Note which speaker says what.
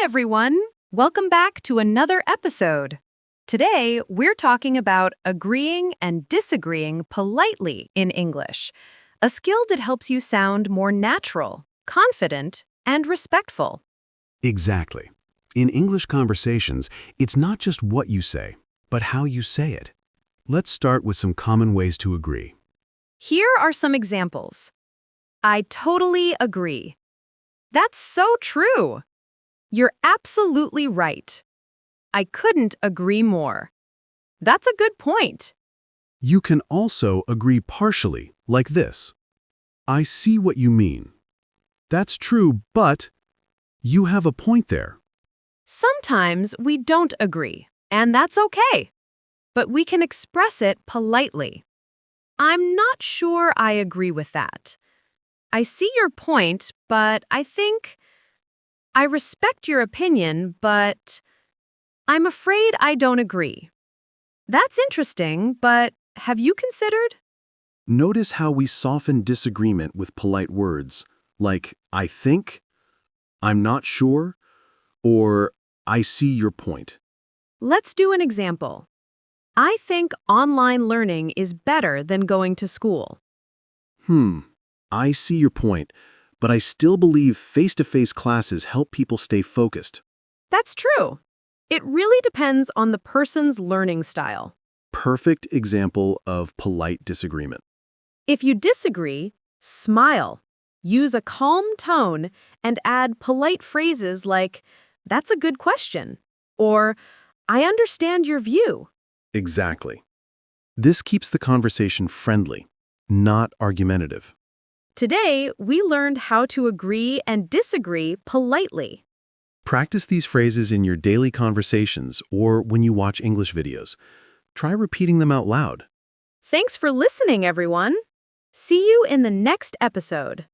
Speaker 1: everyone! Welcome back to another episode. Today, we're talking about agreeing and disagreeing politely in English, a skill that helps you sound more natural, confident, and respectful.
Speaker 2: Exactly. In English conversations, it's not just what you say, but how you say it. Let's start with some common ways to agree.
Speaker 1: Here are some examples. I totally agree. That's so true. You're absolutely right. I couldn't agree more. That's a good point.
Speaker 2: You can also agree partially, like this. I see what you mean. That's true, but you have a point there.
Speaker 1: Sometimes we don't agree, and that's okay. But we can express it politely. I'm not sure I agree with that. I see your point, but I respect your opinion, but I'm afraid I don't agree. That's interesting, but have you considered?
Speaker 2: Notice how we soften disagreement with polite words, like I think, I'm not sure, or I see your point.
Speaker 1: Let's do an example. I think online learning is better than going to school.
Speaker 2: I see your point, but I still believe face-to-face classes help people stay focused.
Speaker 1: That's true. It really depends on the person's learning style.
Speaker 2: Perfect example of polite disagreement.
Speaker 1: If you disagree, smile. Use a calm tone and add polite phrases like, "That's a good question," or "I understand your view."
Speaker 2: Exactly. This keeps the conversation friendly, not argumentative.
Speaker 1: Today, we learned how to agree and disagree politely.
Speaker 2: Practice these phrases in your daily conversations or when you watch English videos. Try repeating them out loud.
Speaker 1: Thanks for listening, everyone. See you in the next episode.